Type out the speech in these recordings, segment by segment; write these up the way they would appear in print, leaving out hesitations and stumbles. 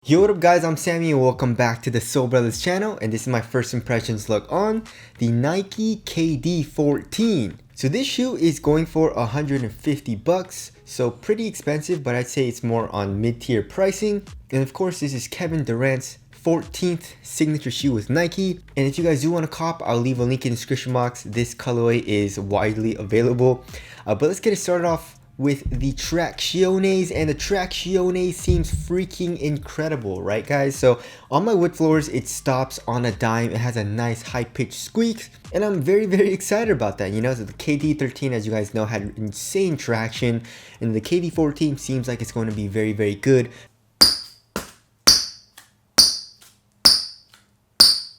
Yo, what up guys, I'm Sammy and welcome back to the Soul Brothers channel, and this is my first impressions look on the Nike KD14. So this shoe is going for 150 bucks, so pretty expensive, but I'd say it's more on mid-tier pricing. And of course this is Kevin Durant's 14th signature shoe with Nike, and if you guys do want to cop, I'll leave a link in the description box. This colorway is widely available, but let's get it started off with the Tracciones, and the Tracciones seems freaking incredible, right guys? So on my wood floors it stops on a dime. It has a nice high-pitched squeak, and I'm very excited about that. You know, so the KD13, as you guys know, had insane traction, and the KD14 seems like it's going to be very good.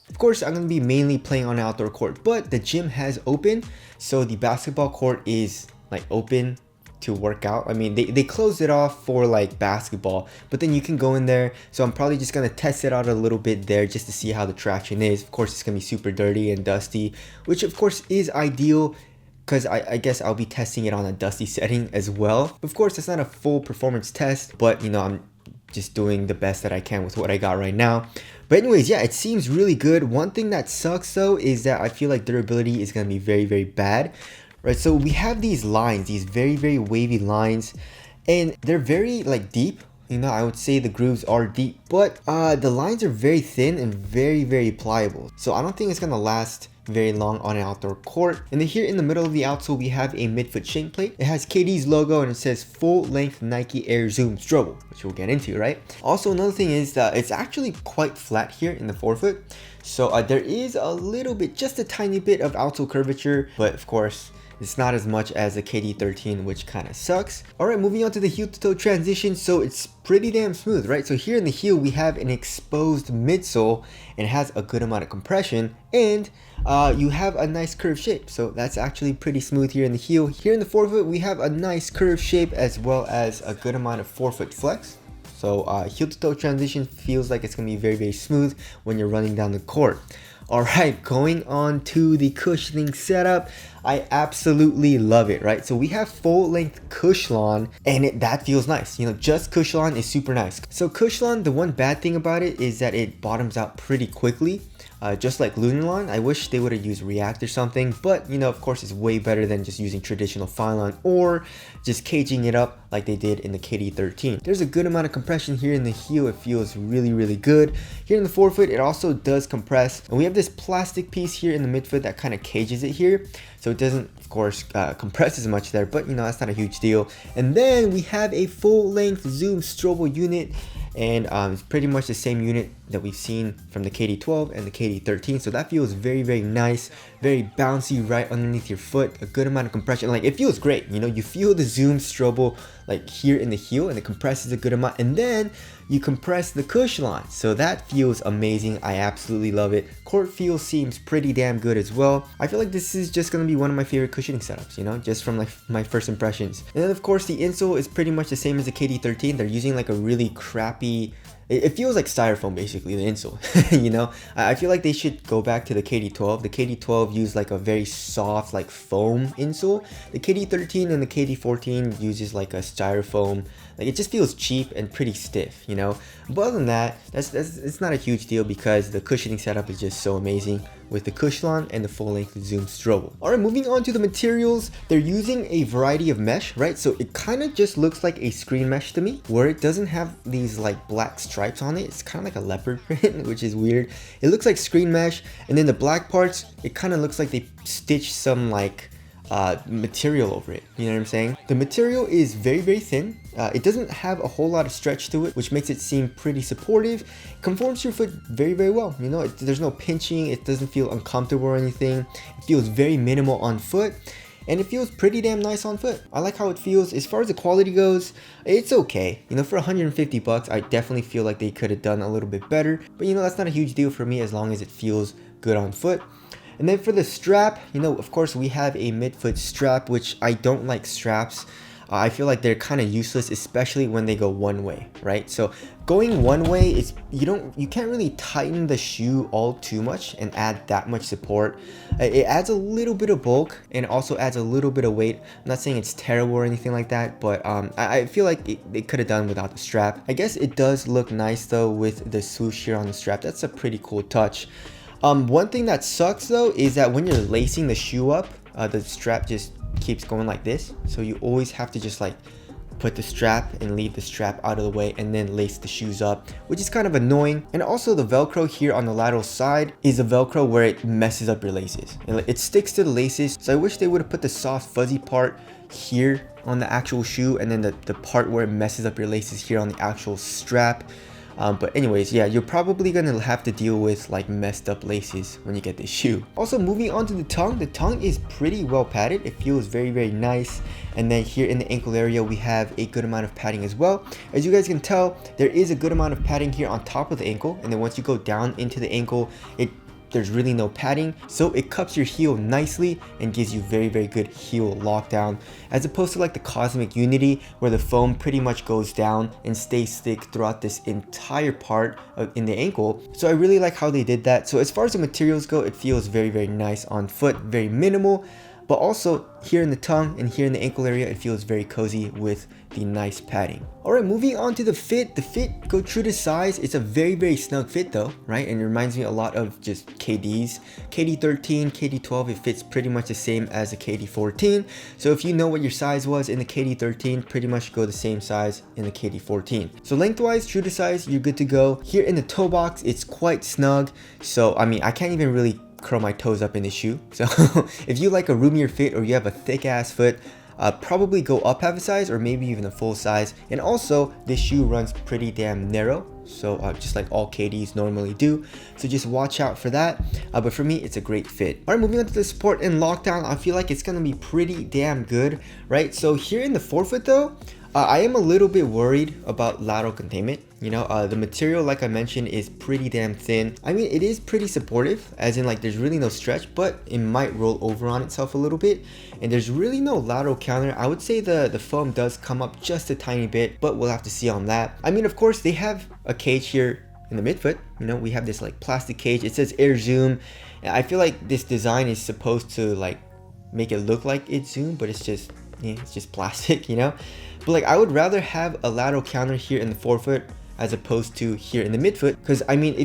Of course, I'm going to be mainly playing on an outdoor court, but the gym has opened, so the basketball court is like open to work out. I mean, they closed it off for like basketball, but then you can go in there. So I'm probably just gonna test it out a little bit there just to see how the traction is. Of course, it's gonna be super dirty and dusty, which of course is ideal because I guess I'll be testing it on a dusty setting as well. Of course, it's not a full performance test, but you know, I'm just doing the best that I can with what I got right now. But anyways, yeah, it seems really good. One thing that sucks though is that I feel like durability is gonna be very bad. Right, so we have these lines, these very wavy lines, and they're very like deep. You know, I would say the grooves are deep, but the lines are very thin and very pliable. So I don't think it's gonna last very long on an outdoor court. And then here in the middle of the outsole, we have a midfoot shin plate. It has KD's logo and it says full length Nike Air Zoom Strobel, which we'll get into, right? Also, another thing is that it's actually quite flat here in the forefoot. So there is a little bit, just a tiny bit of outsole curvature, but of course, it's not as much as the KD13, which kind of sucks. Alright, moving on to the heel to toe transition. So it's pretty damn smooth, right? So here in the heel, we have an exposed midsole and it has a good amount of compression, and you have a nice curved shape. So that's actually pretty smooth here in the heel. Here in the forefoot, we have a nice curved shape as well as a good amount of forefoot flex. So heel to toe transition feels like it's going to be very smooth when you're running down the court. Alright, going on to the cushioning setup. I absolutely love it, right? So we have full length Cushlon, and that feels nice. You know, just Cushlon is super nice. So Cushlon, the one bad thing about it is that it bottoms out pretty quickly. Just like Lunarlon. I wish they would have used React or something, but you know, of course, it's way better than just using traditional Phylon or just caging it up like they did in the KD13. There's a good amount of compression here in the heel. It feels really good. Here in the forefoot, it also does compress, and we have this plastic piece here in the midfoot that kind of cages it here, so it doesn't, of course, compress as much there, but you know, that's not a huge deal. And then we have a full-length Zoom Strobel unit, and it's pretty much the same unit that we've seen from the KD12 and the KD13, so that feels very nice, very bouncy right underneath your foot, a good amount of compression. Like, it feels great, you know, you feel the Zoom Strobel like here in the heel, and it compresses a good amount, and then you compress the Cushlon, so that feels amazing. I absolutely love it. Court feel seems pretty damn good as well. I feel like this is just gonna be one of my favorite cushioning setups, you know, just from like my first impressions. And then of course the insole is pretty much the same as the KD13. They're using like a really crappy, it feels like styrofoam basically, the insole. You know, I feel like they should go back to the KD12. The KD12 used like a very soft like foam insole. The KD13 and the KD14 uses like a styrofoam. Like, it just feels cheap and pretty stiff, you know. But other than that, it's not a huge deal because the cushioning setup is just so amazing with the Cushlon and the full-length Zoom Strobel. Alright, moving on to the materials. They're using a variety of mesh, right? So it kind of just looks like a screen mesh to me, where it doesn't have these like black stripes on it. It's kind of like a leopard print, which is weird. It looks like screen mesh, and then the black parts, it kind of looks like they stitched some like material over it. You know what I'm saying? The material is very thin. It doesn't have a whole lot of stretch to it, which makes it seem pretty supportive. It conforms to your foot very well. You know, there's no pinching. It doesn't feel uncomfortable or anything. It feels very minimal on foot, and it feels pretty damn nice on foot. I like how it feels. As far as the quality goes, it's okay. You know, for 150 bucks, I definitely feel like they could have done a little bit better, but you know, that's not a huge deal for me as long as it feels good on foot. And then for the strap, you know, of course we have a midfoot strap, which I don't like straps. I feel like they're kind of useless, especially when they go one way, right? So going one way is you can't really tighten the shoe all too much and add that much support. It adds a little bit of bulk and also adds a little bit of weight. I'm not saying it's terrible or anything like that, but I feel like it could have done without the strap. I guess it does look nice though with the swoosh here on the strap. That's a pretty cool touch. One thing that sucks though is that when you're lacing the shoe up, the strap just keeps going like this. So you always have to just like put the strap and leave the strap out of the way and then lace the shoes up, which is kind of annoying. And also the Velcro here on the lateral side is a Velcro where it messes up your laces. It sticks to the laces. So I wish they would have put the soft fuzzy part here on the actual shoe and then the part where it messes up your laces here on the actual strap. But anyways, yeah, you're probably gonna have to deal with like messed up laces when you get this shoe. Also, moving on to the tongue is pretty well padded. It feels very nice. And then here in the ankle area, we have a good amount of padding as well. As you guys can tell, there is a good amount of padding here on top of the ankle. And then once you go down into the ankle, there's really no padding, so it cups your heel nicely and gives you very good heel lockdown, as opposed to like the Cosmic Unity where the foam pretty much goes down and stays thick throughout this entire part in the ankle. So I really like how they did that. So as far as the materials go, it feels very nice on foot, very minimal, but also here in the tongue and here in the ankle area, it feels very cozy with the nice padding. All right, moving on to the fit. The fit, go true to size. It's a very snug fit though, right? And it reminds me a lot of just KD's. KD13, KD12, it fits pretty much the same as the KD14. So if you know what your size was in the KD13, pretty much go the same size in the KD14. So lengthwise, true to size, you're good to go. Here in the toe box, it's quite snug. So I mean, I can't even really curl my toes up in the shoe. So if you like a roomier fit or you have a thick ass foot, probably go up half a size or maybe even a full size. And also this shoe runs pretty damn narrow, so just like all KDs normally do, so just watch out for that. But for me, it's a great fit. All right, moving on to the support and lockdown, I feel like it's gonna be pretty damn good, right? So here in the forefoot though, I am a little bit worried about lateral containment. You know, the material, like I mentioned, is pretty damn thin. I mean, it is pretty supportive, as in like there's really no stretch, but it might roll over on itself a little bit. And there's really no lateral counter. I would say the foam does come up just a tiny bit, but we'll have to see on that. I mean, of course, they have a cage here in the midfoot. You know, we have this like plastic cage. It says Air Zoom. And I feel like this design is supposed to like make it look like it's Zoom, but it's just plastic, you know? But like I would rather have a lateral counter here in the forefoot as opposed to here in the midfoot, because I mean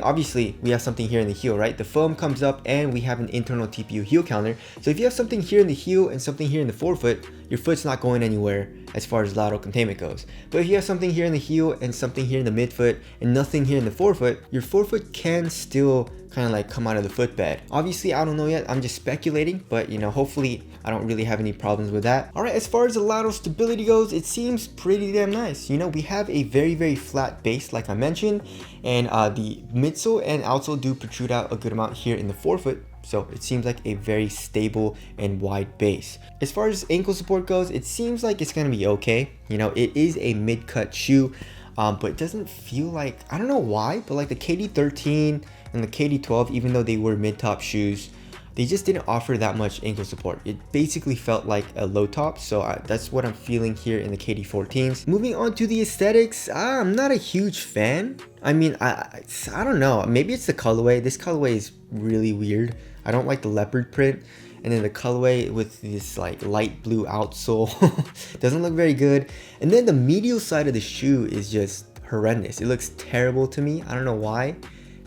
obviously we have something here in the heel, right? The foam comes up and we have an internal TPU heel counter. So if you have something here in the heel and something here in the forefoot, your foot's not going anywhere as far as lateral containment goes. But if you have something here in the heel and something here in the midfoot and nothing here in the forefoot, your forefoot can still kind of like come out of the footbed. Obviously, I don't know yet, I'm just speculating, but you know, hopefully I don't really have any problems with that. All right, as far as the lateral stability goes, it seems pretty damn nice. You know, we have a very flat base, like I mentioned, and the midsole and outsole do protrude out a good amount here in the forefoot. So it seems like a very stable and wide base. As far as ankle support goes, it seems like it's gonna be okay. You know, it is a mid-cut shoe, but it doesn't feel like, I don't know why, but like the KD13 and the KD12, even though they were mid-top shoes, they just didn't offer that much ankle support. It basically felt like a low top, so that's what I'm feeling here in the KD14s. Moving on to the aesthetics, I'm not a huge fan. I mean, I don't know, maybe it's the colorway. This colorway is really weird. I don't like the leopard print, and then the colorway with this like light blue outsole doesn't look very good. And then the medial side of the shoe is just horrendous. It looks terrible to me. I don't know why.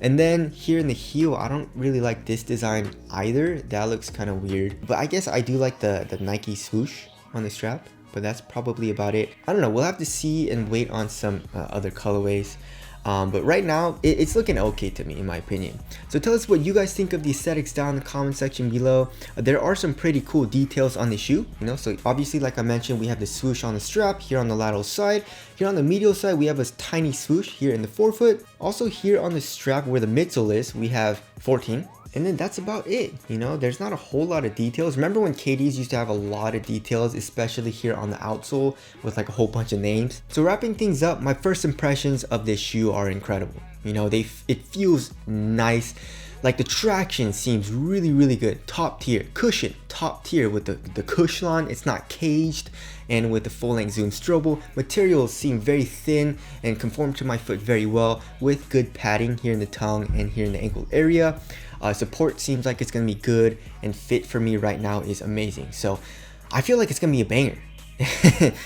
And then here in the heel, I don't really like this design either. That looks kind of weird. But I guess I do like the Nike swoosh on the strap, but that's probably about it. I don't know, we'll have to see and wait on some other colorways. But right now, it's looking okay to me, in my opinion. So tell us what you guys think of the aesthetics down in the comment section below. There are some pretty cool details on the shoe, you know. So obviously, like I mentioned, we have the swoosh on the strap here on the lateral side. Here on the medial side, we have a tiny swoosh here in the forefoot. Also here on the strap where the midsole is, we have 14. And then that's about it, you know, there's not a whole lot of details. Remember when KDs used to have a lot of details, especially here on the outsole with like a whole bunch of names? So wrapping things up, my first impressions of this shoe are incredible. You know, it feels nice. Like the traction seems really good, top tier. Cushion, top tier with the cushion, it's not caged, and with the full length zoom strobo. Materials seem very thin and conform to my foot very well with good padding here in the tongue and here in the ankle area. Support seems like it's gonna be good, and fit for me right now is amazing. So I feel like it's gonna be a banger.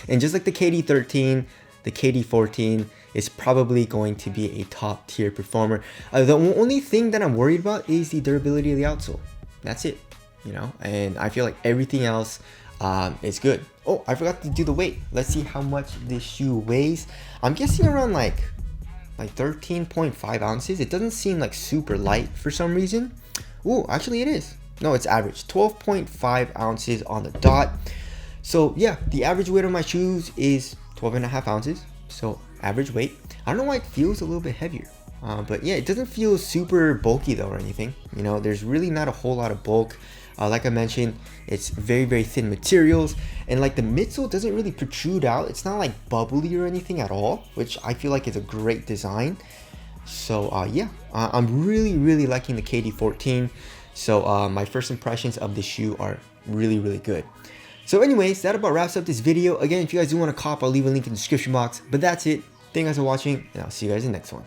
And just like the KD13, the KD14 is probably going to be a top tier performer. The only thing that I'm worried about is the durability of the outsole. That's it, you know, and I feel like everything else is good. Oh, I forgot to do the weight. Let's see how much this shoe weighs. I'm guessing around like 13.5 ounces. It doesn't seem like super light for some reason. Oh, actually it is. No, it's average. 12.5 ounces on the dot. So yeah, the average weight of my shoes is 12.5 ounces. So average weight. I don't know why it feels a little bit heavier. But yeah, it doesn't feel super bulky though or anything. You know, there's really not a whole lot of bulk. Like I mentioned, it's very thin materials, and like the midsole doesn't really protrude out. It's not like bubbly or anything at all, which I feel like is a great design. So yeah, I'm really liking the KD14. So my first impressions of the shoe are really good. So anyways, that about wraps up this video. Again, if you guys do want to cop, I'll leave a link in the description box. But that's it. Thank you guys for watching, and I'll see you guys in the next one.